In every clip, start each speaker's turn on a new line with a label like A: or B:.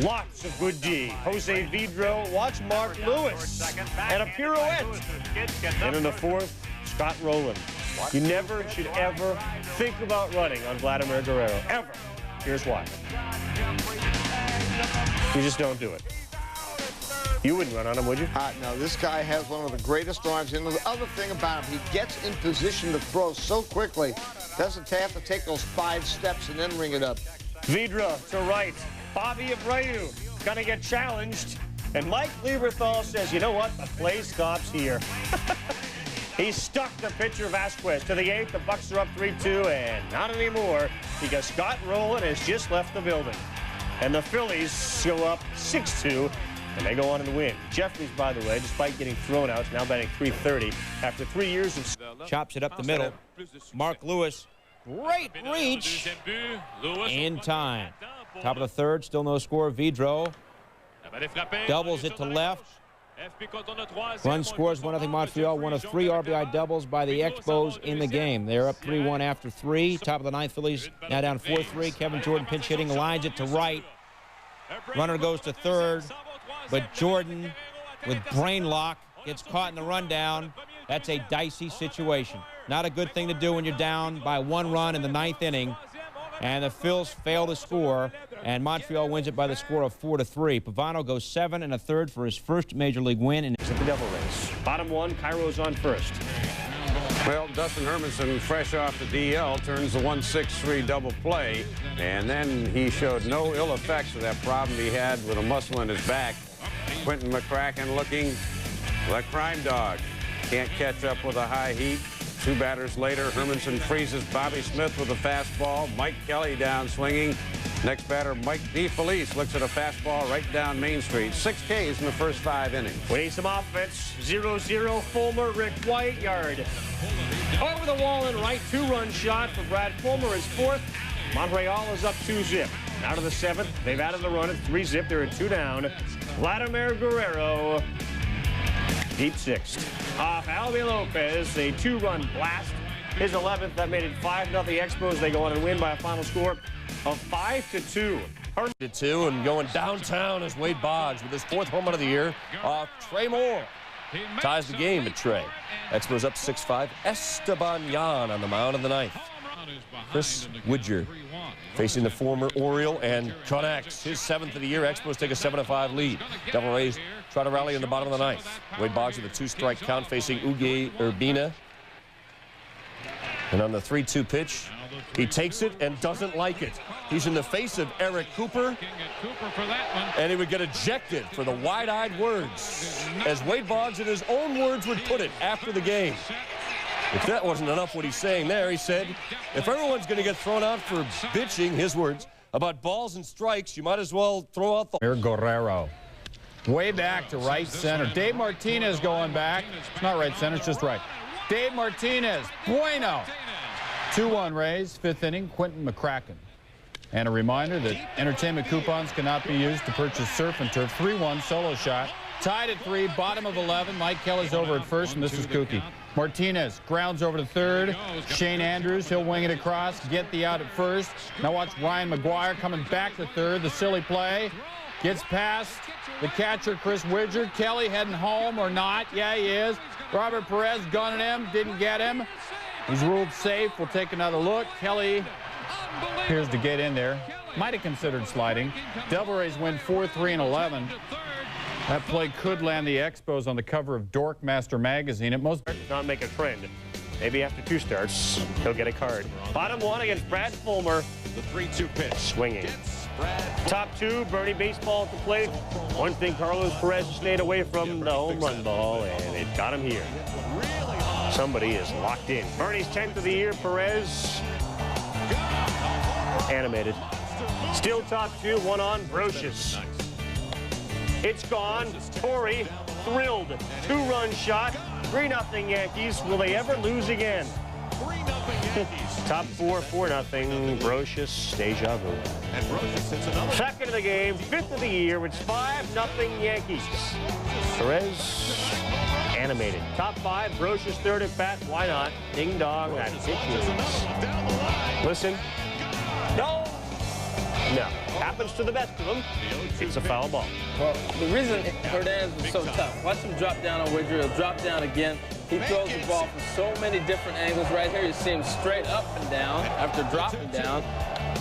A: Lots of good D. Jose Vidro, watch Mark Lewis, and a pirouette. And in the fourth, Scott Rowland. You never should ever think about running on Vladimir Guerrero, ever. Here's why. You just don't do it. You wouldn't run on him, would you?
B: No, this guy has one of the greatest arms. And the other thing about him, he gets in position to throw so quickly, doesn't have to take those 5 steps and then ring it up.
A: Vidra to right. Bobby Abreu gonna get challenged. And Mike Lieberthal says, you know what? The play stops here. He stuck the pitcher Vasquez to the 8th. The Bucks are up 3-2, and not anymore because Scott Rowland has just left the building. And the Phillies go up 6-2, and they go on and win. Jeffries, by the way, despite getting thrown out, is now batting .330 after 3 years of...
C: Chops it up the middle. Mark Lewis, great reach in time. Top of the third, still no score. Vidro doubles it to left. Run scores 1-0 Montreal. One of 3 RBI doubles by the Expos in the game. They're up 3-1 after 3. Top of the 9th, Phillies now down 4-3. Kevin Jordan pinch hitting, lines it to right. Runner goes to third, but Jordan with brain lock gets caught in the rundown. That's a dicey situation. Not a good thing to do when you're down by 1 run in the 9th inning. And the Phils fail to score, and Montreal wins it by the score of 4-3. Pavano goes 7 1/3 for his first Major League win. And
A: at the Devil Race. Bottom 1, Cairo's on first.
D: Well, Dustin Hermanson, fresh off the DL, turns the 1-6-3 double play, and then he showed no ill effects of that problem he had with a muscle in his back. Quentin McCracken looking like crime dog. Can't catch up with a high heat. 2 batters later, Hermanson freezes Bobby Smith with a fastball. Mike Kelly down swinging. Next batter, Mike DeFelice looks at a fastball right down Main Street. 6 Ks in the first 5 innings.
A: We need some offense. 0-0, Fulmer, Rick White, yard. Over the wall and right, 2-run shot for Brad Fulmer, his 4th. Montreal is up 2-zip. Now to the 7th. They've added the run at 3-zip. They're at 2 down. Vladimir Guerrero, deep 6th. Off Albie Lopez, a 2-run blast. His 11th, that made it 5-0 Expos. They go on and win by a final score of 5-2.
E: 2 and going downtown is Wade Boggs with his 4th home run of the year off Trey Moore. Ties the game at Trey. Expos up 6-5. Esteban Yan on the mound in the 9th. Chris Widger facing the former Oriole and connects his 7th of the year. Expos take a 7-5 lead. Devil Rays try to rally in the bottom of the 9th. Wade Boggs with a 2-strike count facing Uge Urbina. And on the 3-2 pitch, he takes it and doesn't like it. He's in the face of Eric Cooper, and he would get ejected for the wide-eyed words, as Wade Boggs in his own words would put it after the game. If that wasn't enough what he's saying there, he said, if everyone's going to get thrown out for bitching, his words, about balls and strikes, you might as well throw out the...
F: Guerrero. Way back to right center. Dave Martinez going back. It's not right center, it's just right. Dave Martinez. Bueno. 2-1 Rays, 5th inning, Quentin McCracken. And a reminder that entertainment coupons cannot be used to purchase Surf and Turf. 3-1 solo shot. Tied at 3, bottom of 11. Mike Kelly's over at first, and this is Kookie. Martinez grounds over to third. Shane Andrews, he'll wing it across, get the out at first. Now watch Ryan McGuire coming back to third. The silly play. Gets past the catcher, Chris Widger. Kelly heading home or not. Yeah, he is. Robert Perez gunning him. Didn't get him. He's ruled safe. We'll take another look. Kelly appears to get in there. Might have considered sliding. Devil Rays win 4-3-11. That play could land the Expos on the cover of Dorkmaster magazine. At most,
A: does not make a trend. Maybe after 2 starts, he'll get a card. Bottom 1 against Brad Fulmer.
E: The 3-2 pitch.
A: Swinging. Top 2, Bernie baseball at the plate. One thing Carlos Perez stayed away from, the home run ball, and it got him here. Somebody is locked in. Bernie's 10th of the year. Perez animated. Still top 2, 1 on Brocious. It's gone. Torrey thrilled. 2-run shot. 3-0 Yankees. Will they ever lose again? Top 4, 4-0. Brocious, deja vu. 2nd of the game, 5th of the year. It's 5-0 Yankees. Perez animated. Top 5, Brocious 3rd at bat. Why not? Ding dong. That pitch is. Listen. No. No. Happens to the best of them. It's a foul ball.
G: Well, the reason Hernandez was so tough, watch him drop down on Widger. He'll drop down again. He throws the ball from so many different angles. Right here, you see him straight up and down after dropping down.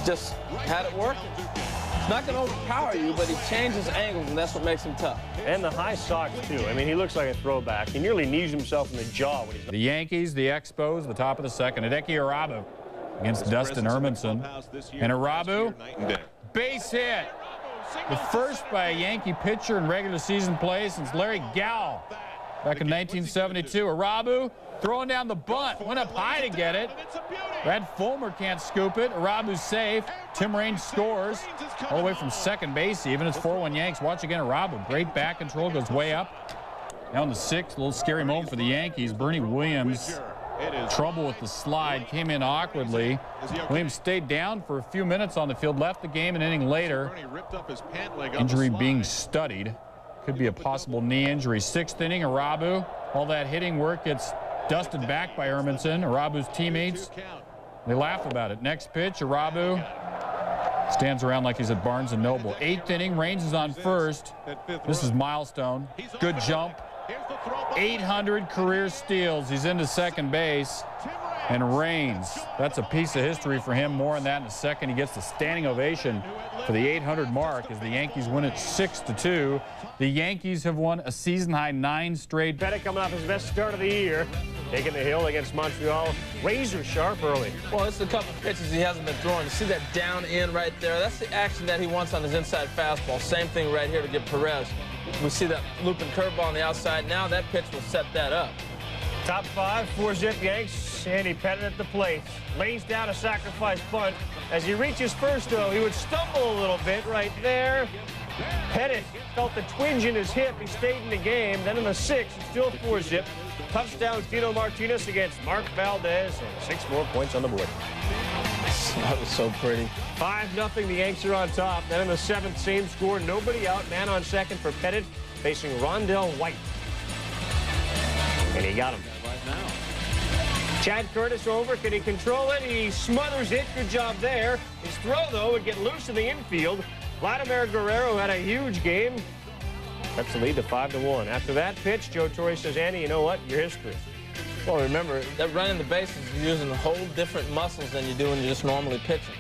G: Just had it working. It's not going to overpower you, but he changes angles, and that's what makes him tough.
A: And the high socks, too. I mean, he looks like a throwback. He nearly knees himself in the jaw when he's...
F: The Yankees, the Expos, the top of the second. Hideki Arabu against Dustin Hermanson. And Arabu, base hit. The first by a Yankee pitcher in regular season play since Larry Gow back in 1972. Arabu throwing down the bunt. Went up high to get it. Brad Fulmer can't scoop it. Arabu's safe. Tim Raines scores all the way from second base even. It's 4-1 Yanks. Watch again Arabu. Great back control. Goes way up. Down the sixth. A little scary moment for the Yankees. Bernie Williams, trouble with the slide. Came in awkwardly. Williams stayed down for a few minutes on the field. Left the game an inning later. Injury being studied. Could be a possible knee injury. Sixth inning, Arabu. All that hitting work gets dusted back by Hermanson. Arabu's teammates, they laugh about it. Next pitch, Arabu stands around like he's at Barnes & Noble. Eighth inning, Raines is on first. This is milestone. Good jump. 800 career steals. He's into second base. And Raines, that's a piece of history for him. More on that in a second. He gets the standing ovation for the 800 mark as the Yankees win it 6-2. The Yankees have won a season-high 9 straight.
A: Pettit coming off his best start of the year. Taking the hill against Montreal. Razor sharp early.
G: Well, it's a couple pitches he hasn't been throwing. You see that down in right there? That's the action that he wants on his inside fastball. Same thing right here to get Perez. We see that looping curveball on the outside. Now that pitch will set that up.
A: Top 5, 4-zip Yanks. Andy Pettit at the plate. Lays down a sacrifice bunt. As he reaches first, though, he would stumble a little bit right there. Pettit felt the twinge in his hip. He stayed in the game. Then in the 6th, it's still 4-zip. Touchdown, Tino Martinez against Mark Valdez. And 6 more points on the board.
G: That was so pretty.
A: 5-0, the Yanks are on top. Then in the 7th, same score. Nobody out. Man on second for Pettit, facing Rondell White. And he got him. Chad Curtis over. Can he control it? He smothers it. Good job there. His throw, though, would get loose in the infield. Vladimir Guerrero had a huge game. That's the lead to 5-1. After that pitch, Joe Torre says, Andy, you know what? Your history.
G: Well, remember, that running the bases is using a whole different muscles than you do when you're just normally pitching.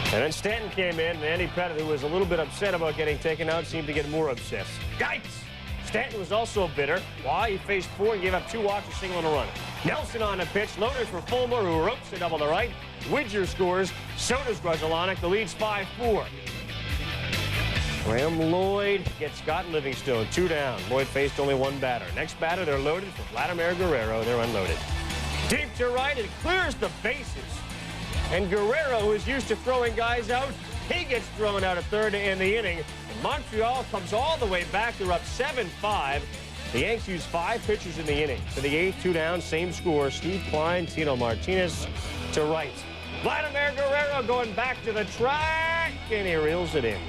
A: And then Stanton came in, and Andy Pettit, who was a little bit upset about getting taken out, seemed to get more obsessed. Yikes! Stanton was also bitter. Why? He faced 4 and gave up 2 walks, a single, and a run. Nelson on the pitch. Loaded for Fulmer, who ropes the double to right. Widger scores. So does Grzelcyk. The lead's 5-4. Graham Lloyd gets Scott Livingstone. 2 down. Lloyd faced only 1 batter. Next batter, they're loaded for Vladimir Guerrero. They're unloaded. Deep to right. It clears the bases. And Guerrero, who is used to throwing guys out, he gets thrown out at third in the inning. Montreal comes all the way back. They're up 7-5. The Yanks use 5 pitchers in the inning. To the 8th, 2 down, same score. Steve Klein, Tino Martinez to right. Vladimir Guerrero going back to the track, and he reels it in.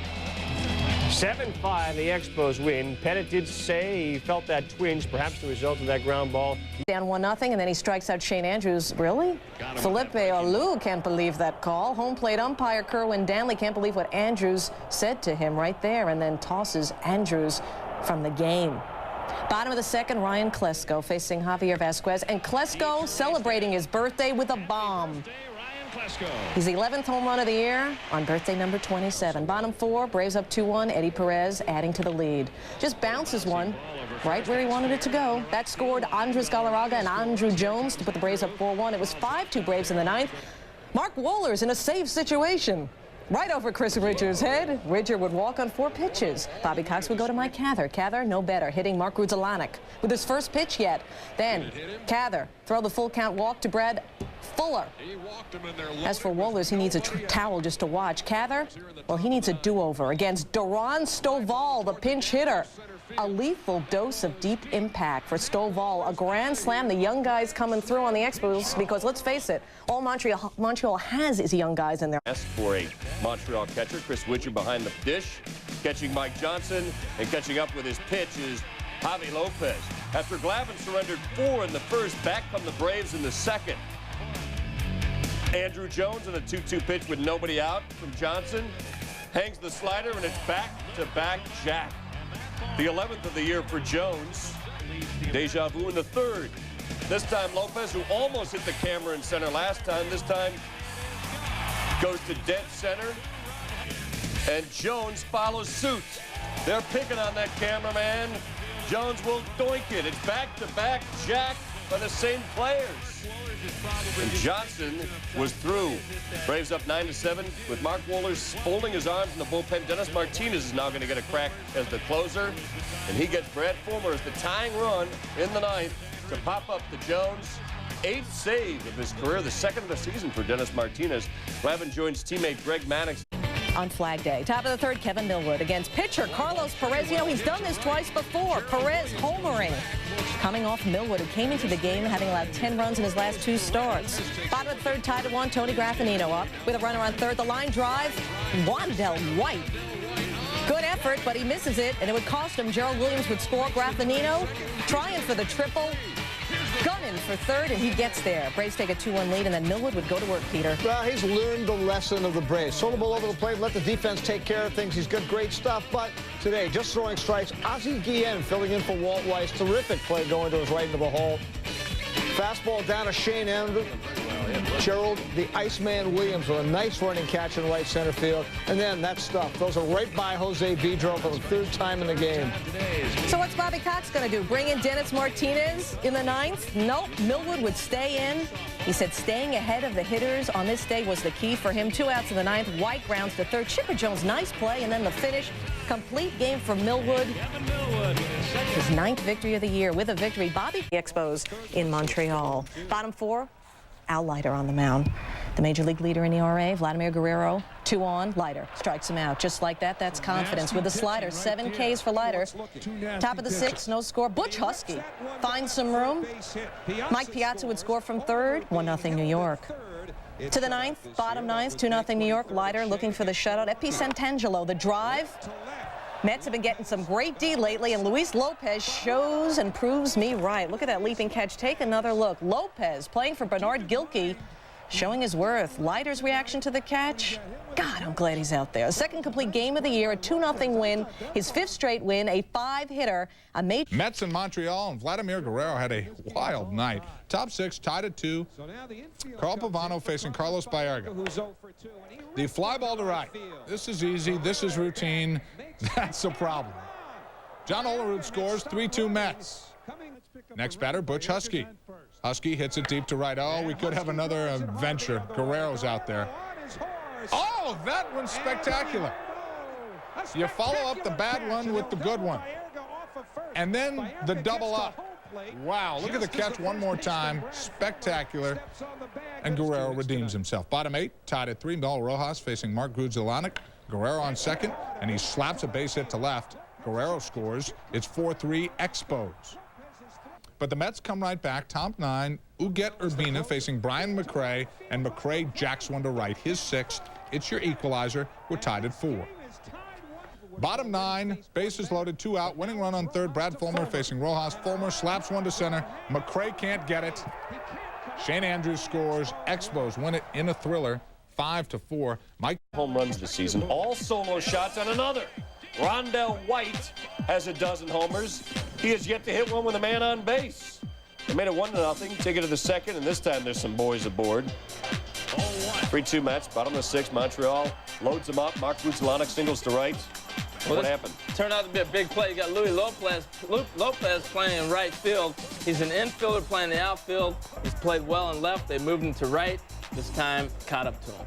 A: 7-5, the Expos win. Pettit did say he felt that twinge, perhaps the result of that ground ball.
H: Down 1-0, and then he strikes out Shane Andrews. Really? Felipe Alou can't believe that call. Home plate umpire Kerwin Danley can't believe what Andrews said to him right there, and then tosses Andrews from the game. Bottom of the second, Ryan Klesko facing Javier Vasquez, and Klesko celebrating his birthday with a bomb. He's the 11th home run of the year on birthday number 27. Bottom 4, Braves up 2-1. Eddie Perez adding to the lead. Just bounces one right where he wanted it to go. That scored Andres Galarraga and Andrew Jones to put the Braves up 4-1. It was 5-2 Braves in the 9th. Mark Wohlers in a safe situation. Right over Chris Richards' head. Richard would walk on 4 pitches. Bobby Cox would go to Mike Cather. Cather, no better, hitting Mark Grzelcyk with his first pitch yet. Then Cather, throw the full count walk to Brad Fuller. As for Wohlers, he needs a towel just to watch. Cather, well, he needs a do-over against Duran Stovall, the pinch hitter. A lethal dose of deep impact for Stovall. A grand slam. The young guys coming through on the Expos because, let's face it, all Montreal has is young guys in there.
E: For a Montreal catcher, Chris Widger behind the dish, catching Mike Johnson, and catching up with his pitch is Javi Lopez. After Glavine surrendered 4 in the first, back come the Braves in the second. Andrew Jones on a 2-2 pitch with nobody out from Johnson. Hangs the slider, and it's back-to-back jack. The 11th of the year for Jones. Deja vu in the third. This time Lopez, who almost hit the camera in center last time, this time goes to dead center. And Jones follows suit. They're picking on that cameraman. Jones will doink it. It's back-to-back jack by the same players. And Johnson was through. Braves up 9-7 with Mark Wohlers folding his arms in the bullpen. Dennis Martinez is now going to get a crack as the closer. And he gets Brad Fulmer as the tying run in the ninth to pop up the Jones. 8th save of his career, the second of the season for Dennis Martinez. Glavin joins teammate Greg Maddox.
H: On Flag Day, top of the third, Kevin Millwood against pitcher Carlos Perezio. He's done this twice before. Perez homering. Coming off Millwood, who came into the game having allowed 10 runs in his last 2 starts. Bottom of the third, tied at 1, Tony Graffinino up with a runner on third. The line drive, Wandell White. Good effort, but he misses it, and it would cost him. Gerald Williams would score. Graffinino trying for the triple. Gunning for third, and he gets there. Braves take a 2-1 lead, and then Millwood would go to work, Peter.
B: Well, he's learned the lesson of the Braves. Sold the ball over the plate, let the defense take care of things. He's got great stuff, but today, just throwing strikes. Ozzie Guillen filling in for Walt Weiss. Terrific play going to his right into the hole. Fastball down to Shane Andrews. Gerald, the Iceman Williams with a nice running catch in right center field. And then that stuff. Those are right by Jose Vidro for the 3rd time in the game.
H: So what's Bobby Cox going to do? Bring in Dennis Martinez in the 9th? Nope. Millwood would stay in. He said staying ahead of the hitters on this day was the key for him. 2 outs in the 9th. White grounds to third. Chipper Jones, nice play. And then the finish. Complete game for Millwood. His 9th victory of the year. With a victory, Bobby Expos in Montreal. Bottom 4. Al Leiter on the mound. The major league leader in ERA, Vladimir Guerrero, 2 on. Leiter strikes him out. Just like that, that's confidence. With the slider, 7 Ks for Leiter. Top of the 6th, no score. Butch Husky finds some room. Mike Piazza would score from third. 1-0 New York. To the 9th, bottom 9th, 2-0 New York. Leiter looking for the shutout. Epi Santangelo, the drive. Mets have been getting some great D lately, and Luis Lopez shows and proves me right. Look at that leaping catch. Take another look. Lopez playing for Bernard Gilkey, showing his worth. Leiter's reaction to the catch. God, I'm glad he's out there. A 2nd complete game of the year, a 2-0 win, his 5th straight win, a 5-hitter.
F: Mets in Montreal, and Vladimir Guerrero had a wild night. Top 6 tied at 2. Carl Pavano facing Carlos Baerga. The fly ball to right. This is easy. This is routine. That's a problem. John Olerud scores. 3-2 Mets. Next batter, Butch Husky. Husky hits it deep to right. Oh, we could have another adventure. Guerrero's out there. Oh, that one's spectacular. You follow up the bad one with the good one. And then the double up. Wow, look at the catch one more time. Spectacular. And Guerrero redeems himself. Bottom 8, tied at 3. Mel Rojas facing Mark Grudzielanek. Guerrero on second, and he slaps a base hit to left. Guerrero scores. It's 4-3 Expos. But the Mets come right back. Top 9, Uget Urbina facing Brian McRae, and McRae jacks one to right. His 6th. It's your equalizer. We're tied at 4. Bottom 9, bases loaded, 2 out. Winning run on third. Brad Fulmer facing Rojas. Fulmer slaps one to center. McRae can't get it. Shane Andrews scores. Expos win it in a thriller, 5-4. Mike
E: home runs this season. All solo shots on another. Rondell White has a dozen homers. He has yet to hit one with a man on base. They made it 1-0. Take it to the 2nd, and this time there's some boys aboard. 3-2 Mets, bottom of the 6th. Montreal loads them up. Mark Grudzielanek singles to right. What happened?
G: Turned out to be a big play. You got Luis Lopez playing in right field. He's an infielder playing the outfield. He's played well in left. They moved him to right. This time, caught up to him.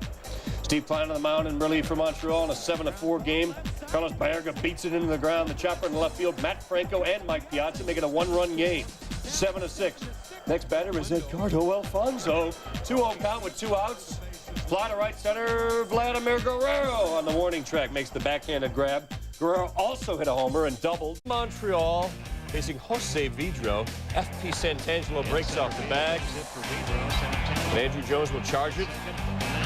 E: Steve Plant on the mound in relief for Montreal in a 7-4 game. Carlos Baerga beats it into the ground. The chopper in the left field. Matt Franco and Mike Piazza make it a 1-run game. 7-6. Next batter is Edgardo Alfonso. 2-0 count with 2 outs. Fly to right center. Vladimir Guerrero on the warning track makes the backhanded grab. Guerrero also hit a homer and doubled. Montreal facing Jose Vidro. F.P. Santangelo breaks off the bag. And Andrew Jones will charge it.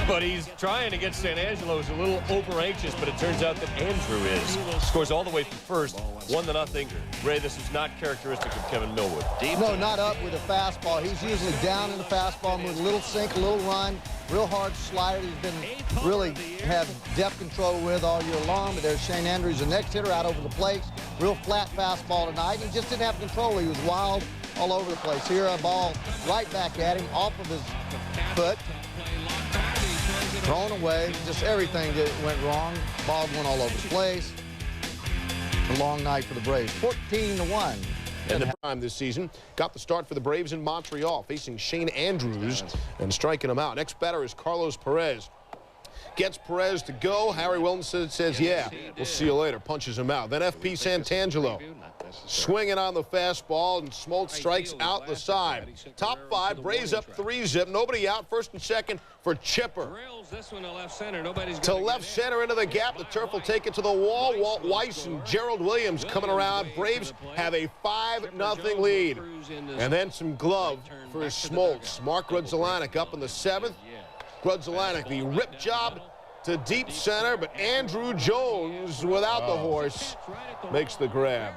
E: But he's trying to get Santangelo, who's a little over-anxious, but it turns out that Andrew is. Scores all the way from first, 1-0. Ray, this is not characteristic of Kevin Millwood.
B: No, not up with a fastball. He's usually down in the fastball with a little sink, a little run. Real hard slider. He's been really had depth control with all year long. But there's Shane Andrews, the next hitter, out over the plate. Real flat fastball tonight. He just didn't have control. He was wild all over the place. Here, a ball right back at him, off of his foot. Thrown away. Just everything that went wrong. Ball went all over the place. A long night for the Braves. 14-1.
I: And the prime this season got the start for the Braves in Montreal, facing Shane Andrews and striking him out. Next batter is Carlos Perez. Gets Perez to go. Harry Wilson says, yeah, we'll see you later. Punches him out. Then F.P. Santangelo swinging on the fastball, and Smoltz strikes out the side. Top five, Braves up 3-zip. Nobody out. First and second for Chipper. To left center into the gap. The turf will take it to the wall. Walt Weiss and Gerald Williams coming around. Braves have a 5-0 lead. And then some glove for Smoltz. Mark Grudzielanek up in the 7th. Grudzielanek, the rip job to deep center, but Andrew Jones, without the horse, makes the grab.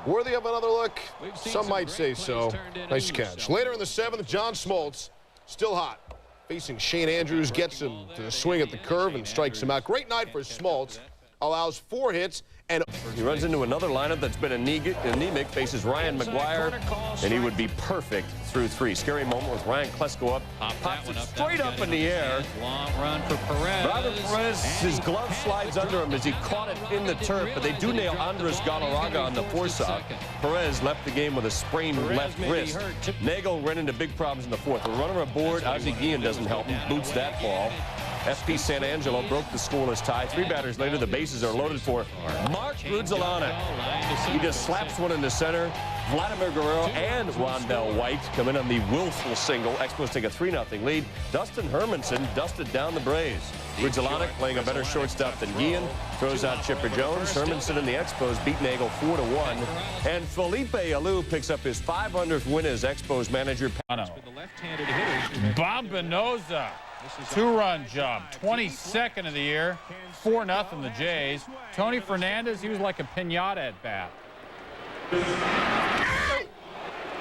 I: Worthy of another look? Some might say so. Nice catch. Later in the 7th, John Smoltz, still hot. Facing Shane Andrews, gets him to the swing at the curve and strikes him out. Great night for Smoltz. Allows 4 hits. And
E: he runs into another lineup that's been anemic, faces Ryan McGuire, and he would be perfect through 3. Scary moment with Ryan Klesko up, pops it straight up in the air.
J: Long run for Perez.
E: Robert Perez, his glove slides under him as he caught it in the turf, but they do nail Andres Galarraga on the force-out. Perez left the game with a sprained left wrist. Nagel ran into big problems in the 4th. The runner aboard, Ozzie Guillen doesn't help him, boots that ball. F.P. Santangelo broke the scoreless tie. 3 batters later, the bases are loaded for Mark Grudzielanek. He just slaps one into center. Vladimir Guerrero and Rondell White come in on the willful single. Expos take a 3-0 lead. Dustin Hermanson dusted down the Braves. Grudzielanek playing a better shortstop than Guillen. Throws out Chipper Jones. Hermanson and the Expos beat Nagel 4-1. And Felipe Alou picks up his 500th win as Expos manager.
F: Bombinoza. 2-run job, 22nd of the year, 4-0 the Jays. Tony Fernandez, he was like a piñata at bat.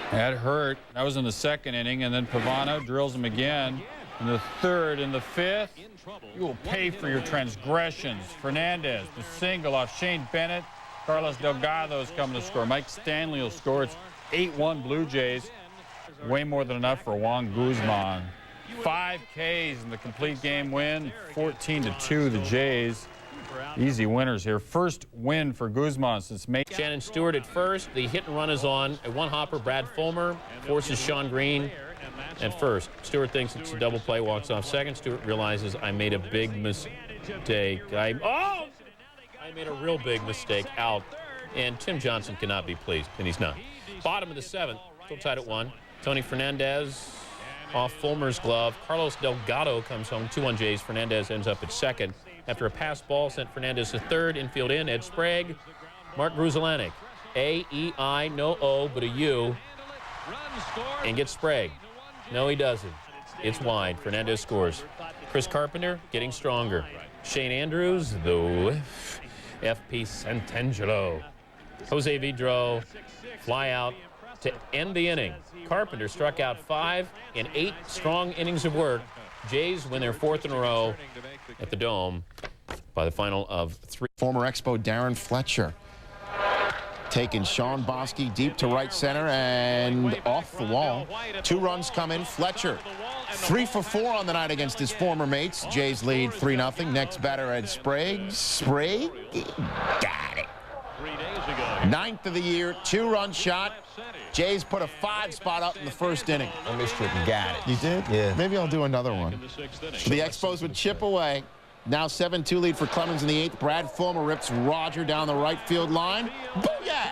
F: That hurt. That was in the 2nd inning, and then Pavano drills him again in the 3rd. In the 5th, you will pay for your transgressions. Fernandez, the single off Shane Bennett. Carlos Delgado's coming to score. Mike Stanley will score. It's 8-1 Blue Jays. Way more than enough for Juan Guzman. 5 Ks in the complete game win, 14-2 the Jays. Easy winners here. First win for Guzman since May.
J: Shannon Stewart at first. The hit and run is on. A 1-hopper, Brad Fulmer forces Sean Green at first. Stewart thinks it's a double play, walks off second. Stewart realizes I made a big mistake. I made a real big mistake out. And Tim Johnson cannot be pleased, and he's not. Bottom of the 7th, still tied at 1. Tony Fernandez off Fulmer's glove. Carlos Delgado comes home, 2-1 Jays. Fernandez ends up at 2nd. After a pass ball sent Fernandez to 3rd. Infield in, Ed Sprague. Mark Grudzielanek. A-E-I, no O, but a U. And gets Sprague. No, he doesn't. It's wide. Fernandez scores. Chris Carpenter getting stronger. Shane Andrews, though. F.P. Santangelo. Jose Vidro, fly out to end the inning. Carpenter struck out 5 in 8 strong innings of work. Jays win their 4th in a row at the Dome by the final of 3.
K: Former Expo Darren Fletcher taking Sean Bosky deep to right center and off the wall. 2 runs come in. Fletcher 3 for 4 on the night against his former mates. Jays lead 3-0. Next batter, Ed Sprague. Sprague got it. 9th of the year, 2-run shot. Jays put a 5 spot up in the 1st inning.
B: I missed it and got it.
K: You did?
B: Yeah.
K: Maybe I'll do another one. The Expos would chip away. Now 7-2 lead for Clemens in the 8th. Brad Fulmer rips Roger down the right field line. Booyah!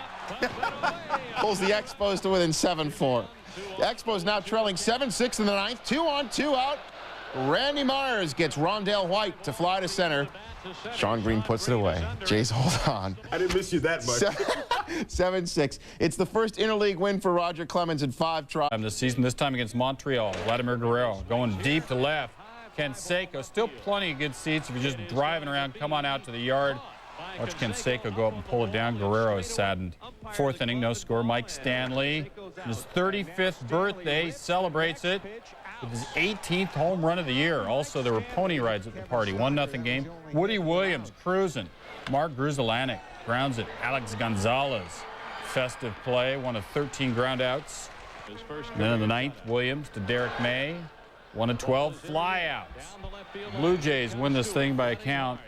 K: Pulls the Expos to within 7-4. The Expos now trailing 7-6 in the 9th. 2 on, 2 out. Randy Myers gets Rondell White to fly to center. Sean Green puts it away. Jays hold on.
I: I didn't miss you that much.
K: 7-6. It's the first interleague win for Roger Clemens in 5 tries.
F: This season, this time against Montreal. Vladimir Guerrero going deep to left. Canseco, still plenty of good seats. If you're just driving around, come on out to the yard. Watch Canseco go up and pull it down. Guerrero is saddened. 4th inning, no score. Mike Stanley, his 35th birthday, celebrates it. with his 18th home run of the year. Also, there were pony rides at the party. 1-0 game. Woody Williams cruising. Mark Grudzielanek grounds it. Alex Gonzalez, festive play, one of 13 ground outs. And then in the 9th, Williams to Derek May, 1 of 12 flyouts. Blue Jays win this thing by a count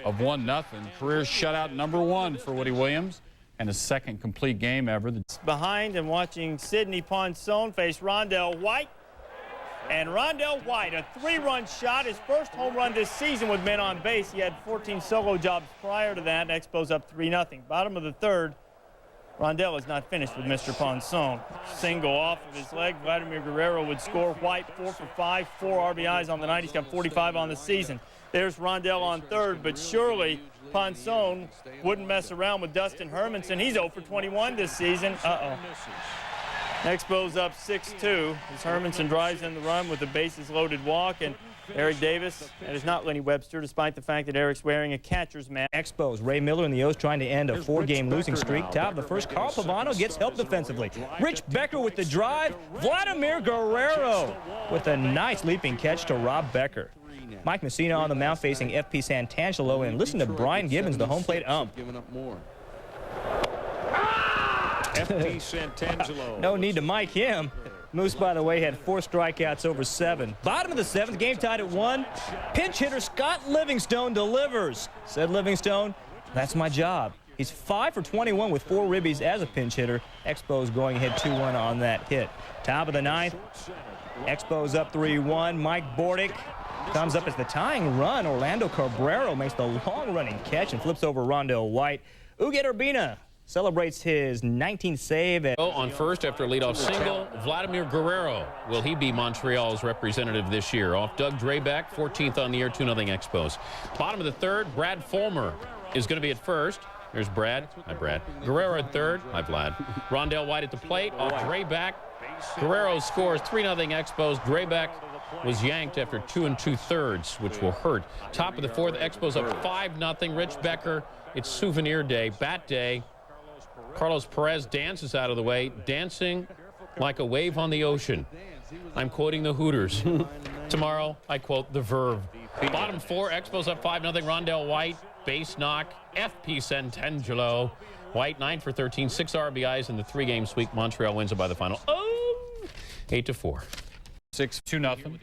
F: of 1-0. Career shutout number 1 for Woody Williams, and his second complete game ever.
L: Behind and watching Sidney Ponson face Rondell White. And Rondell White, a 3-run shot, his first home run this season with men on base. He had 14 solo jobs prior to that. Expos up 3-0. Bottom of the 3rd, Rondell is not finished with Mr. Ponson. Single off of his leg. Vladimir Guerrero would score. White 4 for 5, 4 RBIs on the night. He's got 45 on the season. There's Rondell on 3rd, but surely Ponson wouldn't mess around with Dustin Hermanson. He's 0 for 21 this season. Uh-oh. Expos up 6-2 as Hermanson drives in the run with a bases-loaded walk, and Eric Davis, that is not Lenny Webster, despite the fact that Eric's wearing a catcher's mask.
M: Expos, Ray Miller and the O's trying to end a 4-game losing streak. Top of the first, Carl Pavano gets help defensively. Rich Becker with the drive. Vladimir Guerrero with a nice leaping catch to Rob Becker. Mike Messina on the mound facing FP Santangelo, and listen to Brian Gibbons, the home plate ump.
N: FP Santangelo.
M: No need to mic him. Moose, by the way, had 4 strikeouts over 7. Bottom of the 7th, game tied at 1. Pinch hitter Scott Livingstone delivers. Said Livingstone, that's my job. He's 5 for 21 with 4 ribbies as a pinch hitter. Expos going ahead 2-1 on that hit. Top of the 9th, Expos up 3-1. Mike Bordick comes up as the tying run. Orlando Cabrera makes the long-running catch and flips over Rondell White. Uguet Urbina celebrates his 19th save.
J: On first after a leadoff single, Vladimir Guerrero. Will he be Montreal's representative this year? Off Doug Drayback, 14th on the year, 2-0 Expos. Bottom of the 3rd, Brad Fulmer is going to be at first. There's Brad. Hi, Brad. Guerrero at 3rd. Hi, Vlad. Rondell White at the plate. Off Drayback. Guerrero scores 3-0 Expos. Drayback was yanked after 2 2/3, which will hurt. Top of the 4th, Expos up 5-0. Rich Becker. It's souvenir day, bat day. Carlos Perez dances out of the way, dancing like a wave on the ocean. I'm quoting the Hooters. Tomorrow, I quote the Verve. Bottom 4, Expos up 5-0. Rondell White, base knock. FP Santangelo. White 9 for 13, 6 RBIs in the 3-game sweep. Montreal wins it by the final 8-4.
F: 6-2-0.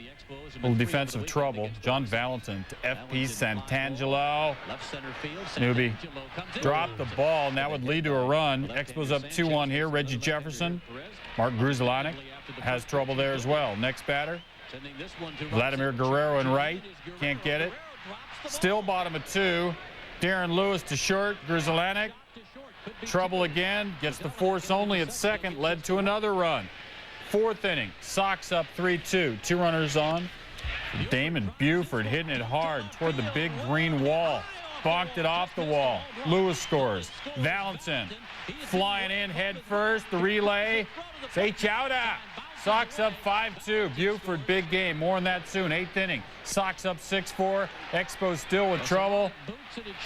F: Little defensive trouble. John Valentin to FP Santangelo. Newbie dropped the ball. Now would lead to a run. Expos up 2-1 here. Reggie Jefferson. Mark Grudzielanek has trouble there as well. Next batter, Vladimir Guerrero in right. Can't get it. Still bottom of 2. Darren Lewis to short. Grudzielanek. Trouble again. Gets the force only at second. Led to another run. 4th inning, Sox up 3-2. 2 runners on. Damon Buford hitting it hard toward the big green wall. Bonked it off the wall. Lewis scores. Valentin flying in head first. The relay. Say chowda. Sox up 5-2. Buford, big game. More on that soon. 8th inning. Sox up 6-4. Expos still with trouble.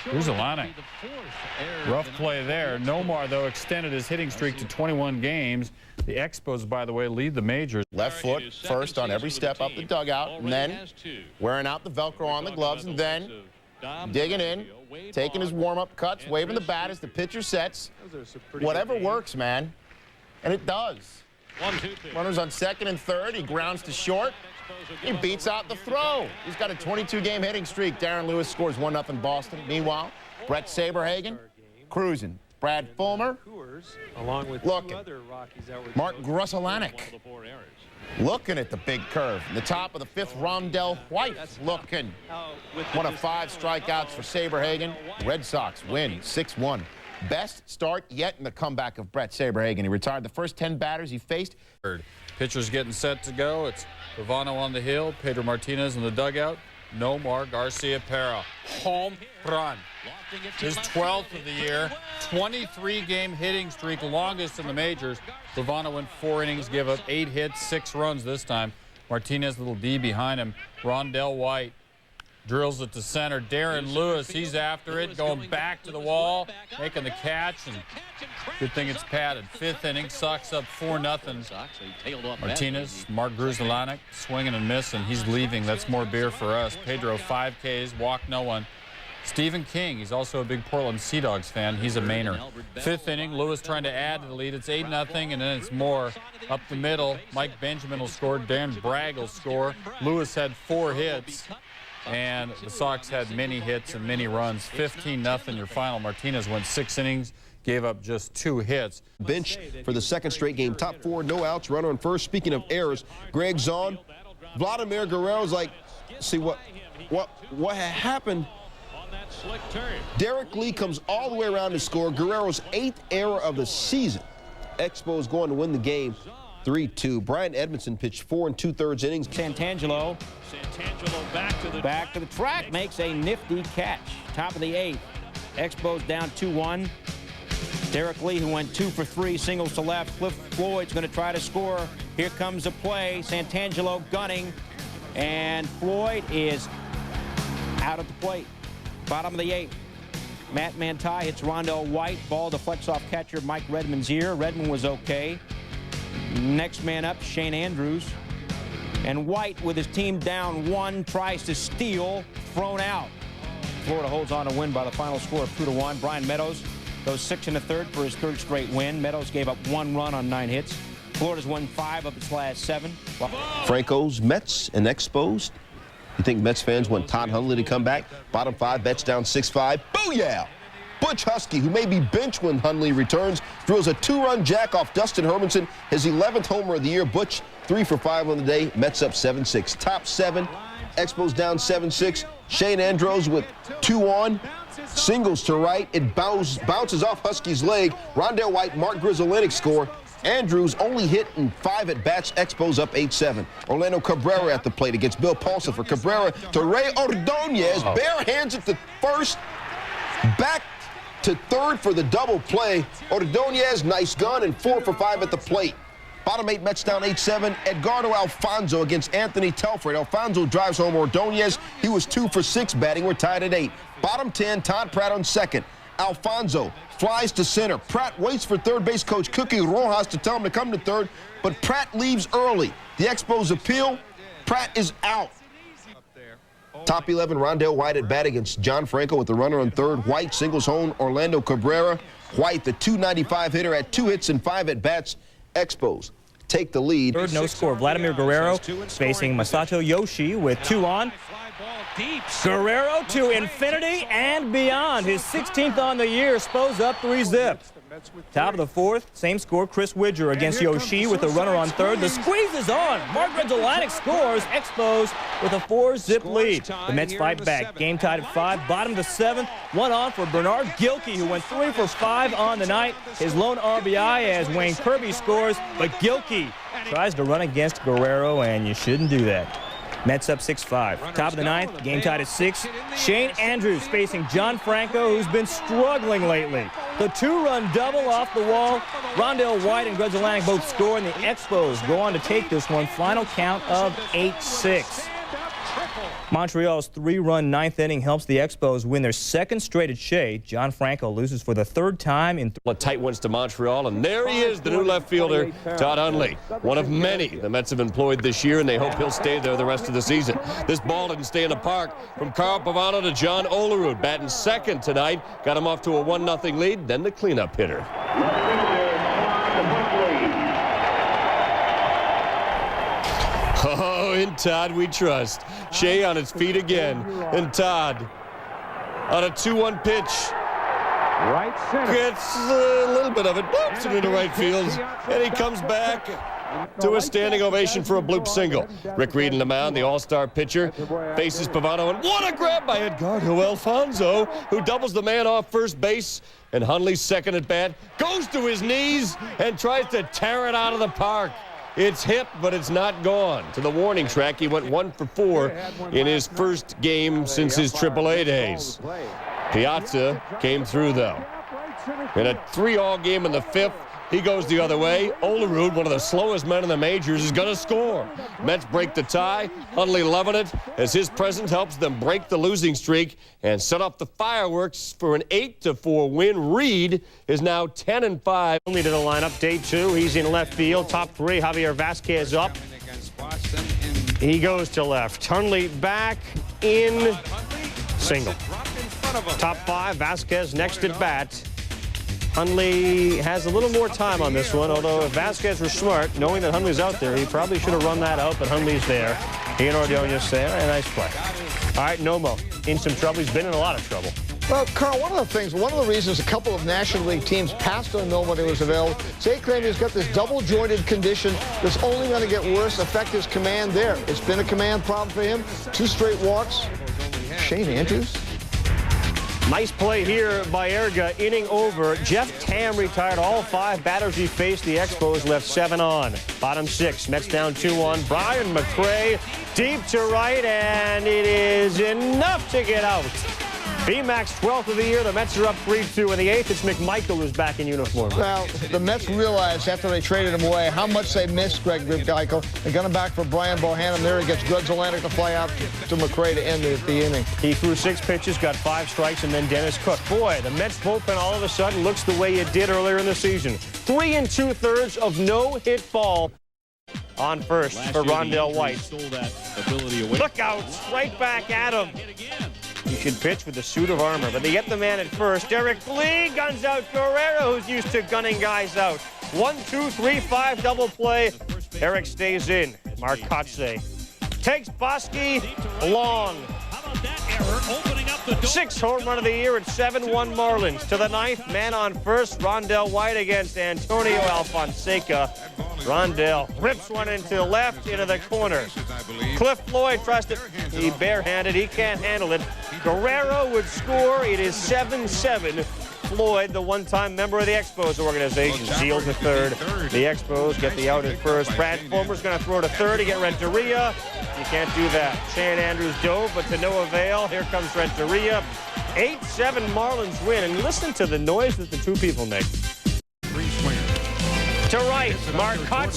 F: Grudzielanek. Rough play there. Nomar, though, extended his hitting streak to 21 games. The Expos, by the way, lead the majors.
K: Left foot first on every step up the dugout, and then wearing out the Velcro on the gloves, and then digging in, taking his warm-up cuts, waving the bat as the pitcher sets. Whatever works, man. And it does. Runners on 2nd and 3rd. He grounds to short. He beats out the throw. He's got a 22-game hitting streak. Darren Lewis scores 1-0 Boston. Meanwhile, Brett Saberhagen cruising. Brad Fulmer looking. Mark Grudzielanek looking at the big curve. In the top of the 5th, Rondell White looking. 1 of 5 strikeouts for Saberhagen. Red Sox win 6-1. Best start yet in the comeback of Brett Saberhagen. He retired the first 10 batters he faced.
F: Pitcher's getting set to go. It's Pavano on the hill, Pedro Martinez in the dugout. Nomar Garcia-Pera. Home run. His 12th of the year. 23-game hitting streak, longest in the majors. Pavano went 4 innings, gave up 8 hits, 6 runs this time. Martinez, little D behind him. Rondell White drills it to center. Darren Lewis, he's after it, going back to the wall, making the catch, and Good thing it's padded. 5th inning, Sox up 4-0. Martinez, Mark Gruzelanek, swinging and missing. He's leaving. That's more beer for us. Pedro, 5 Ks, walked no one. Stephen King, he's also a big Portland Sea Dogs fan. He's a Mainer. 5th inning, Lewis trying to add to the lead. It's 8-0, and then it's more. Up the middle, Mike Benjamin will score. Darren Bragg will score. Lewis had 4 hits, and the Sox had many hits and many runs. 15-0 your final. Martinez went 6 innings, gave up just 2 hits.
O: Bench for the 2nd straight game. Top 4, no outs, runner on first. Speaking of errors, Greg Zahn, Vladimir Guerrero's like, see what had happened. Derek Lee comes all the way around to score. Guerrero's 8th error of the season. Expos going to win the game 3-2. Brian Edmondson pitched 4 2/3 innings.
C: Santangelo back to the track, makes a nifty catch. Top of the 8th. Expos down 2-1. Derek Lee, who went 2 for 3, singles to left. Cliff Floyd's going to try to score. Here comes a play. Santangelo gunning, and Floyd is out at the plate. Bottom of the 8th. Matt Manti hits Rondell White. Ball deflects off catcher Mike Redmond's ear. Redmond was okay. Next man up, Shane Andrews. And White, with his team down 1, tries to steal. Thrown out. Florida holds on to win by the final score of 2-1. Brian Meadows goes 6 1/3 for his 3rd straight win. Meadows gave up 1 run on 9 hits. Florida's won 5 of its last 7.
O: Franco's Mets and Expos. You think Mets fans want Todd Hundley to come back? Bottom 5, Mets down 6-5. Booyah! Butch Husky, who may be benched when Hundley returns, drills a 2-run jack off Dustin Hermanson, his 11th homer of the year. Butch 3 for 5 on the day. Mets up 7-6. Top 7, Expos down 7-6. Shane Andrews with 2 on. Singles to right. It bounces off Husky's leg. Rondell White, Mark Grzelcyk score. Andrews only hit in 5 at-bats. Expos up 8-7. Orlando Cabrera at the plate against Bill Paulson for Cabrera to Ray Ordonez. Bare hands at the first. Back to 3rd for the double play. Ordonez, nice gun, and 4 for 5 at the plate. Bottom 8, Mets down 8-7. Edgardo Alfonso against Anthony Telford. Alfonso drives home Ordonez. He was 2 for 6 batting. We're tied at 8. Bottom 10, Todd Pratt on 2nd. Alfonso flies to center. Pratt waits for third base coach Cookie Rojas to tell him to come to 3rd, but Pratt leaves early. The Expos appeal. Pratt is out. Top 11, Rondell White at bat against John Franco with the runner on 3rd. White singles home Orlando Cabrera. White, the .295 hitter, had 2 hits and 5 at bats. Expos take the lead.
M: 3rd no score. Vladimir Guerrero facing Masato Yoshi with 2 on. Guerrero to infinity and beyond. His 16th on the year. Expos up 3-zip. Top of the 4th, same score. Chris Widger against Yoshi with a runner on 3rd. The squeeze is on. Mark Grzelcyk scores. Expos with a 4-zip lead. The Mets fight back. Game tied at 5. Bottom of the 7th. 1 on for Bernard Gilkey, who went 3 for 5 on the night. His lone RBI as Wayne Kirby scores, but Gilkey tries to run against Guerrero, and you shouldn't do that. Mets up 6-5. Top of the 9th, game tied at 6. Shane Andrews facing John Franco, who's been struggling lately. The 2-run double off the wall. Rondell White and Grzelcyk both score, and the Expos go on to take this one. Final count of 8-6. Montreal's 3-run 9th inning helps the Expos win their 2nd straight at Shea. John Franco loses for the 3rd time in
E: tight ones to Montreal, and there he is, the new left fielder, Todd Hundley. One of many the Mets have employed this year, and they hope he'll stay there the rest of the season. This ball didn't stay in the park. From Carl Pavano to John Olerud, batting 2nd tonight. Got him off to a 1-0 lead, then the cleanup hitter. Oh, in Todd we trust. Shea on his feet again. And Todd on a 2-1 pitch.
N: Right center.
E: Gets a little bit of it. Boops it into right field. And he comes back to a standing ovation for a bloop single. Rick Reed in the mound, the all-star pitcher, faces Pavano. And what a grab by Edgardo Alfonso, who doubles the man off first base. And Hundley's 2nd at bat goes to his knees and tries to tear it out of the park. It's hit, but it's not gone. To the warning track, he went 1 for 4 in his 1st game since his AAA days. Piazza came through, though. In a 3-all game in the 5th, He goes the other way. Olerud, one of the slowest men in the majors, is going to score. Mets break the tie. Hundley loving it as his presence helps them break the losing streak and set up the fireworks for an 8-4 win. Reed is now 10-5.
A: Only to the lineup, day 2. He's in left field. Top 3, Javier Vasquez up. He goes to left. Hundley back in single. Top 5, Vasquez next at bat. Hundley has a little more time on this one, although if Vasquez were smart, knowing that Hundley's out there, he probably should have run that out, but Hundley's there. He and Ordonez there, and nice play. All right, Nomo in some trouble. He's been in a lot of trouble.
B: Well, Carl, one of the reasons a couple of National League teams passed on Nomo when he was available, they claim he's got this double-jointed condition that's only going to get worse, affect his command there. It's been a command problem for him. 2 straight walks. Shane Andrews.
A: Nice play here by Erga, inning over. Jeff Tam retired all 5 batters he faced. The Expos left 7 on. Bottom 6, Mets down 2-1. Brian McRae deep to right, and it is enough to get out. B-Mac's 12th of the year. The Mets are up 3-2. In the 8th, it's McMichael who's back in uniform.
B: Well, the Mets realized after they traded him away how much they missed Greg McMichael. They got him back for Brian Bohannon. There he gets Greg Zelanik to fly out to McRae to end the inning.
A: He threw 6 pitches, got 5 strikes, and then Dennis Cook. Boy, the Mets bullpen all of a sudden looks the way it did earlier in the season. 3 2/3 of no-hit ball on first for Rondell White. Look out, right back at him. He should pitch with a suit of armor, but they get the man at first. Derek Lee guns out Guerrero, who's used to gunning guys out. 1, 2, 3, 5 double play. Eric stays in. Marcotte takes Bosky long. 6th home run of the year at 7-1 Marlins. To the 9th, man on first, Rondell White against Antonio Alfonseca. Rondell rips one into left, into the corner. Cliff Floyd tries to, he barehanded, he can't handle it. Guerrero would score. It is 7-7. Floyd, the one-time member of the Expos organization, Zeal to third. The Expos get the out at first. Brad Fulmer's going to throw to third to get Renteria. You can't do that. Shane Andrews dove, but to no avail. Here comes Renteria. 8-7 Marlins win. And listen to the noise that the 2 people make. To right, Marcotte.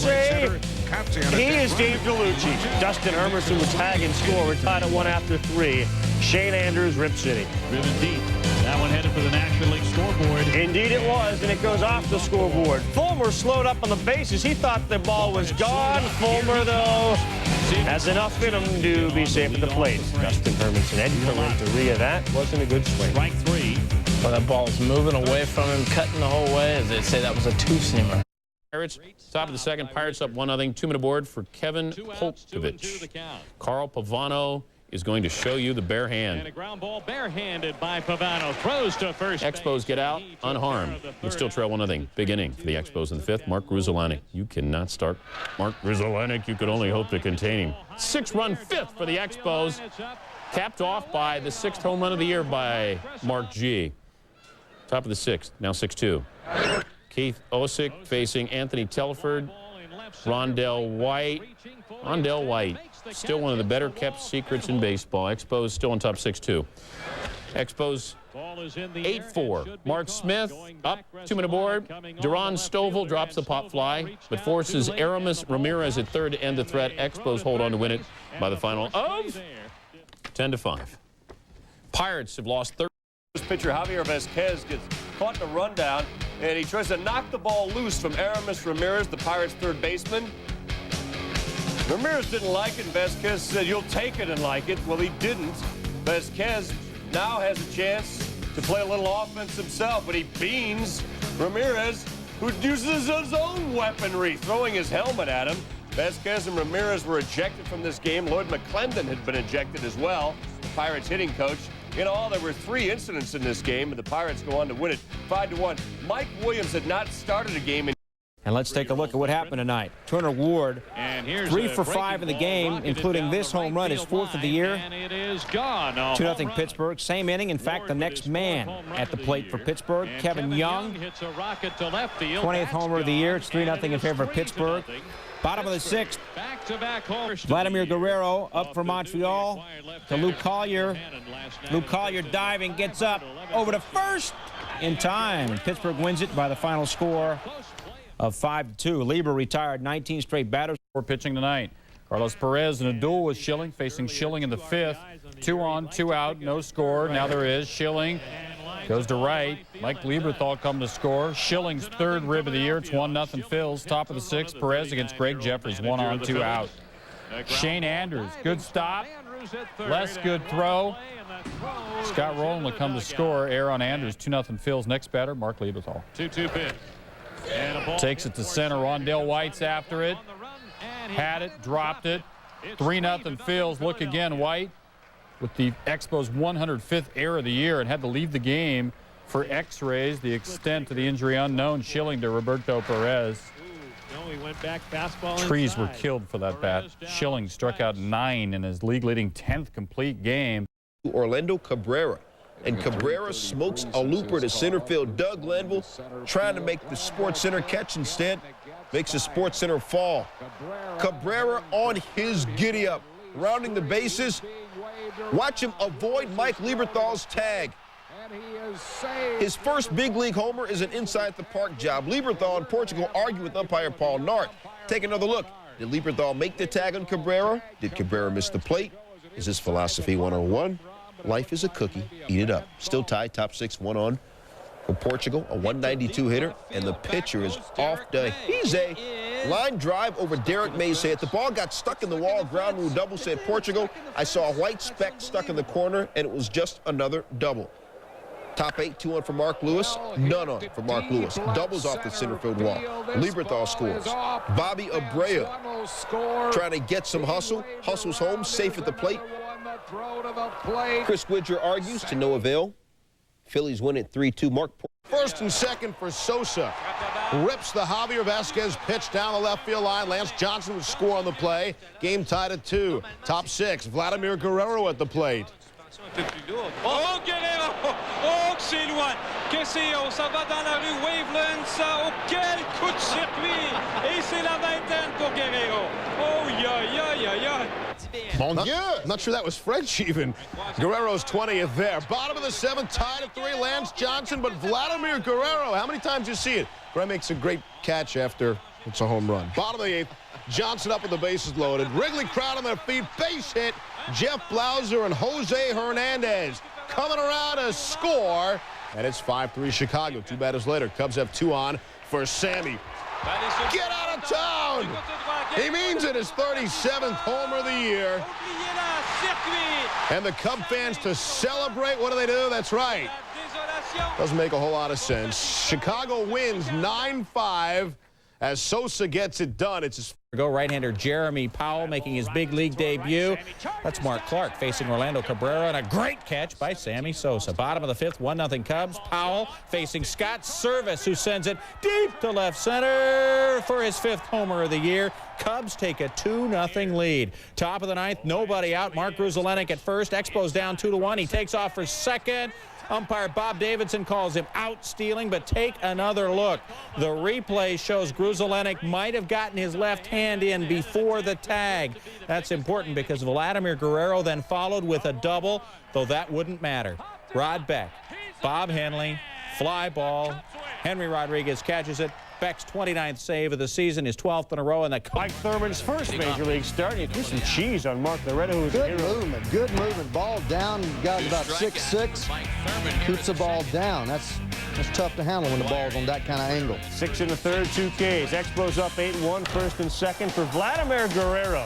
A: He is Dave DeLucci. Dustin Emerson will tag and score. We're tied at 1 after 3. Shane Andrews, Rip City.
P: Driven deep. That one headed for the National League scoreboard.
A: Indeed it was, and it goes off the scoreboard. Fulmer slowed up on the bases. He thought the ball was gone. Fulmer, though, has enough in him to be safe at the plate. Dustin Hermanson, Eddie Renteria. That wasn't a good swing.
P: Strike 3.
G: Well, that ball's moving away from him, cutting the whole way. As they say, that was a 2-seamer.
J: Pirates, top of the second. Pirates up 1-0. 2-minute board for Kevin Polkovich. Carl Pavano is going to show you the bare hand.
P: And a ground ball barehanded by Pavano. Throws to first.
J: Expos get out unharmed. You still trail 1-0. Big inning for the Expos in the 5th. Mark Grudzielanek. You cannot start Mark Grudzielanek. You could only hope to contain him. 6-run 5th for the Expos. Capped off by the 6th home run of the year by Mark G. Top of the 6th. Now 6-2. Keith Osick facing Anthony Telford. Rondell White. Rondell White, still one of the better kept secrets in baseball. Expos still on top 6-2. Expos 8-4. Mark Smith up 2-minute board. Duran Stovall drops the pop fly, but forces Aramis Ramirez at third to end the threat. Expos hold on to win it by the final of 10-5. Pirates have lost 30.
E: Pitcher Javier Vasquez gets caught in a rundown, and he tries to knock the ball loose from Aramis Ramirez, the Pirates' third baseman. Ramirez didn't like it, and Vasquez said, "You'll take it and like it." Well, he didn't. Vasquez now has a chance to play a little offense himself, but he beans Ramirez, who uses his own weaponry, throwing his helmet at him. Vasquez and Ramirez were ejected from this game. Lloyd McClendon had been ejected as well, the Pirates hitting coach. In all, there were 3 incidents in this game, and the Pirates go on to win it 5-1. Mike Williams had not started a game.
C: And let's take a look at what happened tonight. Turner Ward, 3 for 5 in the game, including this home run, his 4th of the year.
P: And it is gone.
C: 2-0 Pittsburgh. Same inning. In fact, the next man at the plate for Pittsburgh, Kevin Young.
P: Hits a rocket to left field.
C: 20th homer of the year. It's 3-0 in favor of Pittsburgh. Bottom of the 6th.
P: Back-to-back homers.
C: Vladimir Guerrero up for Montreal to Luke Collier. Luke Collier diving, gets up over to first in time. And Pittsburgh wins it by the final score of 5-2. Lieber retired 19 straight batters.
F: For pitching tonight, Carlos Perez in a duel with Schilling, facing Schilling in the 5th. 2 on, 2 out, no score. Now there is. Schilling goes to right. Mike Lieberthal come to score. Schilling's 3rd rib of the year. It's 1-0 Phils. Top of the 6th. Perez against Greg Jeffries. 1 on, 2 out. Shane Andrews, good stop. Less good throw. Scott Rowland will come to score. Error on Andrews. 2-0 Phils. Next batter, Mark Lieberthal.
P: 2-2 pitch.
F: Takes it to center. Rondell White's after it. Had it, dropped it. 3-0 Phils. Look again, White with the Expos' 105th error of the year and had to leave the game for X-rays. The extent of the injury unknown. Schilling to Roberto Perez. Trees were killed for that bat. Schilling struck out 9 in his league-leading 10th complete game.
O: Orlando Cabrera. And Cabrera smokes a looper to center field. Doug Glanville trying to make the Sports Center catch, instead makes the Sports Center fall. Cabrera on his giddy-up, rounding the bases. Watch him avoid Mike Lieberthal's tag. His first big league homer is an inside-the-park job. Lieberthal in Portugal argue with umpire Paul Nart. Take another look. Did Lieberthal make the tag on Cabrera? Did Cabrera miss the plate? Is his philosophy 101? Life is a cookie. Eat it up. Still tied, top 6, 1 on for Portugal. A 192 hitter, and the pitcher is off the Hize. Line drive over Derek May's head. The ball got stuck in the wall. Ground rule double, said Portugal. I saw a white speck stuck in the corner, and it was just another double. Top 8, 2 on for Mark Lewis. None on for Mark Lewis. Doubles off the center field wall. Lieberthal scores. Bobby Abreu trying to get some hustle. Hustles home, safe at the plate. Chris Widger argues to no avail. Phillies win at 3-2. Mark.
I: First and second for Sosa. Rips the Javier Vasquez pitch down the left field line. Lance Johnson would score on the play. Game tied at 2. Top 6, Vladimir Guerrero at the plate.
Q: Oh, Guerrero! Oh, que c'est loin! Que c'est haut! Ça va dans la rue Waveland, ça! Oh, quel coup de circuit! Et c'est la vingtaine pour Guerrero! Oh, yeah.
I: Bon Dieu! Not sure that was French even. Guerrero's 20th there. Bottom of the 7th, tied at 3, Lance Johnson, but Vladimir Guerrero, how many times do you see it? Guerrero makes a great catch after it's a home run. Bottom of the 8th, Johnson up with the bases loaded. Wrigley crowd on their feet, base hit. Jeff Blauser and Jose Hernandez coming around to score, and it's 5-3 Chicago. 2 batters later, Cubs have 2 on for Sammy. Get out of town! He means it, his 37th homer of the year. And the Cub fans to celebrate, what do? That's right. Doesn't make a whole lot of sense. Chicago wins 9-5 as Sosa gets it done. It's his
C: Right-hander Jeremy Powell making his big league debut. That's Mark Clark facing Orlando Cabrera, and a great catch by Sammy Sosa. Bottom of the 5th, 1-0 Cubs. Powell facing Scott Service, who sends it deep to left center for his 5th homer of the year. Cubs take a 2-0 lead. Top of the 9th, nobody out. Mark Gruzelenik at first. Expos down 2-1. He takes off for second. Umpire Bob Davidson calls him out stealing, but take another look. The replay shows Gruzelenik might have gotten his left hand in before the tag. That's important because Vladimir Guerrero then followed with a double, though that wouldn't matter. Rod Beck, Bob Henley, fly ball. Henry Rodriguez catches it. Beck's 29th save of the season, his 12th in a row, and the
A: Mike Thurman's first major league start. You threw some cheese on Mark Loretto, who's
B: good movement. Good movement. Ball down. Got about 6'6". Keeps the ball down. That's tough to handle when the ball's on that kind of angle.
A: 6 1/3, 2 Ks. Expos up 8-1, first and second for Vladimir Guerrero.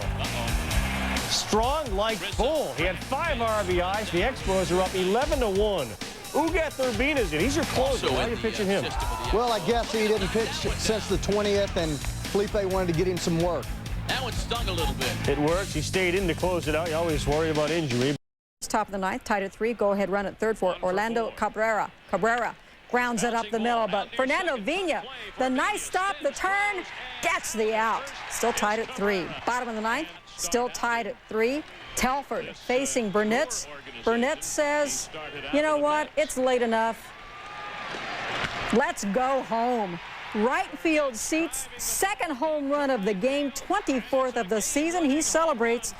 A: Strong like bull. He had 5 RBIs. The Expos are up 11-1. Ugat Urbina's in. He's your closer. Why are you pitching him?
B: Well, I guess he didn't pitch since the 20th, and Felipe wanted to get him some work.
Q: That one stung a little bit.
A: It works. He stayed in to close it out. You always worry about injury.
R: Top of the 9th, tied at 3. Go-ahead run at 3rd for Orlando Cabrera. Cabrera grounds it up the middle, but Fernando Vina, the nice stop, the turn, gets the out. Still tied at 3. Bottom of the 9th, still tied at 3. Telford facing Burnett. Burnett says, you know what, it's late enough. Let's go home. Right field seats, 2nd home run of the game, 24th of the season. He celebrates.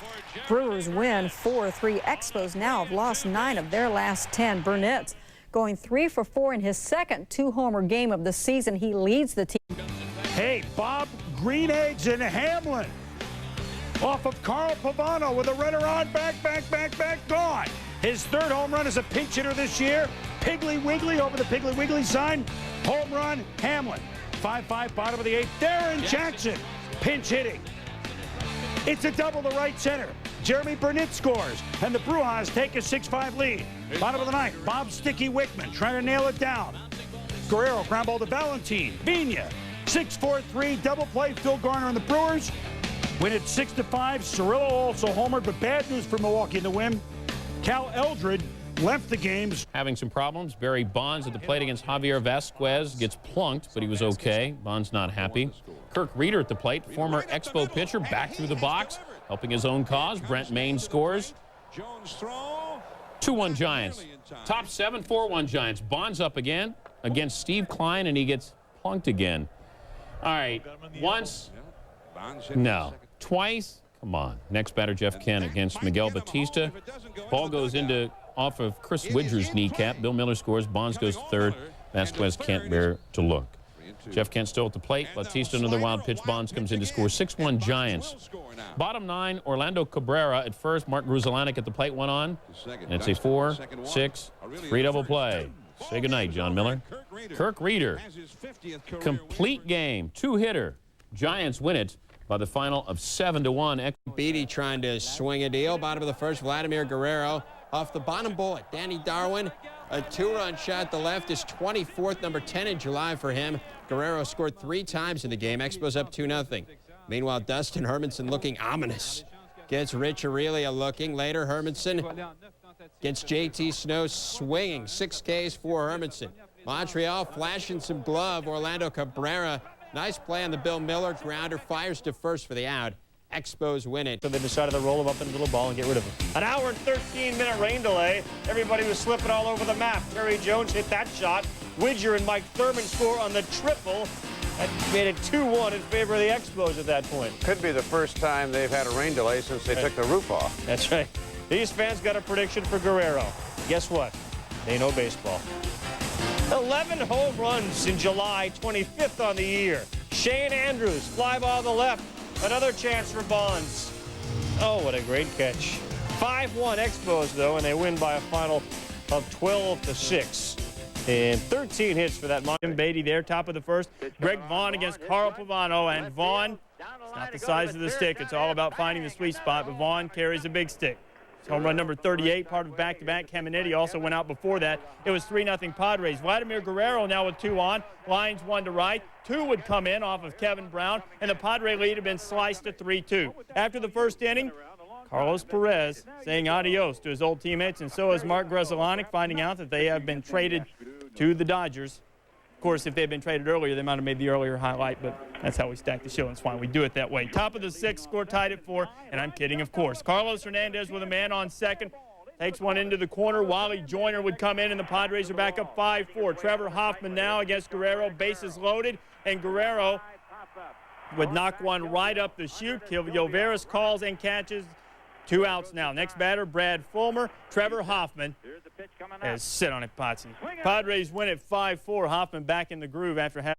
R: Brewers win 4-3. Expos now have lost 9 of their last 10. Burnett going 3 for 4 in his second 2-homer game of the season. He leads the team.
S: Hey, Bob Green Eggs in Hamlin. Off of Carl Pavano with a runner on, back, gone. His third home run as a pinch hitter this year. Piggly Wiggly over the Piggly Wiggly sign. Home run, Hamlin. 5-5, bottom of the 8th. Darren Jackson, pinch hitting. It's a double to right center. Jeremy Burnett scores, and the Brujas take a 6-5 lead. Bottom of the 9th, Bob Sticky Wickman trying to nail it down. Guerrero ground ball to Valentine. Vigna, 6-4-3 double play. Phil Garner and the Brewers win it 6-5. Cirillo also homered, but bad news for Milwaukee in the win. Cal Eldred left the games.
J: Having some problems. Barry Bonds at the plate against Javier Vasquez gets plunked, but he was okay. Bonds not happy. Kirk Reeder at the plate, former Expo pitcher, back through the box, helping his own cause. Brent Maine scores. 2-1 Giants. Top 7, 4-1 Giants. Bonds up again against Steve Klein, and he gets plunked again. All right, once, no, twice, come on. Next batter, Jeff Kent against Miguel Batista. Ball goes into off of Chris Widger's kneecap. Bill Miller scores. Bonds goes to third. Vasquez can't bear to look. Jeff Kent still at the plate. Batista another wild pitch. Bonds comes in to score. 6-1 Giants. Bottom 9, Orlando Cabrera at first. Mark Gruzelanek at the plate, one on. And it's a 4-6-3 double play. Say goodnight, John Miller. Kirk Reeder. Complete game. 2-hitter. Giants win it by the final of 7-1.
T: Beatty trying to swing a deal. Bottom of the first, Vladimir Guerrero off the bottom bullet. Danny Darwin, a 2-run shot to left, is 24th, number 10 in July for him. Guerrero scored 3 times in the game. Expos up 2-0. Meanwhile, Dustin Hermanson looking ominous. Gets Rich Aurelia looking. Later, Hermanson gets JT Snow swinging. 6 Ks for Hermanson. Montreal flashing some glove. Orlando Cabrera. Nice play on the Bill Miller grounder. Fires to first for the out. Expos win it.
L: So they decided to roll him up in a little ball and get rid of him. An hour and 13-minute rain delay. Everybody was slipping all over the map. Terry Jones hit that shot. Widger and Mike Thurman score on the triple. That made it 2-1 in favor of the Expos at that point.
D: Could be the first time they've had a rain delay since they took the roof off.
L: That's right. These fans got a prediction for Guerrero. Guess what? They know baseball. 11 home runs in July, 25th on the year. Shane Andrews, fly ball to the left. Another chance for Bonds. Oh, what a great catch. 5-1 Expos, though, and they win by a final of 12-6. And 13 hits for that Martin Beatty there, top of the first. Greg Vaughn against Carl Pavano, and Vaughn, it's not the size of the stick. It's all about finding the sweet spot, but Vaughn carries a big stick. Home run number 38, part of back-to-back. Caminiti also went out before that. It was 3-0 Padres. Vladimir Guerrero now with 2 on. Lines 1 to right. 2 would come in off of Kevin Brown, and the Padre lead had been sliced to 3-2. After the first inning, Carlos Perez saying adios to his old teammates, and so is Mark Gruzelanek, finding out that they have been traded to the Dodgers. Of course, if they had been traded earlier, they might have made the earlier highlight, but that's how we stack the show, and that's why we do it that way. Top of the 6th, score tied at 4, and I'm kidding, of course. Carlos Hernandez with a man on second. Takes one into the corner. Wally Joyner would come in, and the Padres are back up 5-4. Trevor Hoffman now against Guerrero. Bases loaded, and Guerrero would knock one right up the chute. Kilvio calls and catches. 2 outs now. Next batter, Brad Fulmer. Trevor Hoffman has sit on it, Potsy. Padres win at 5-4. Hoffman back in the groove after having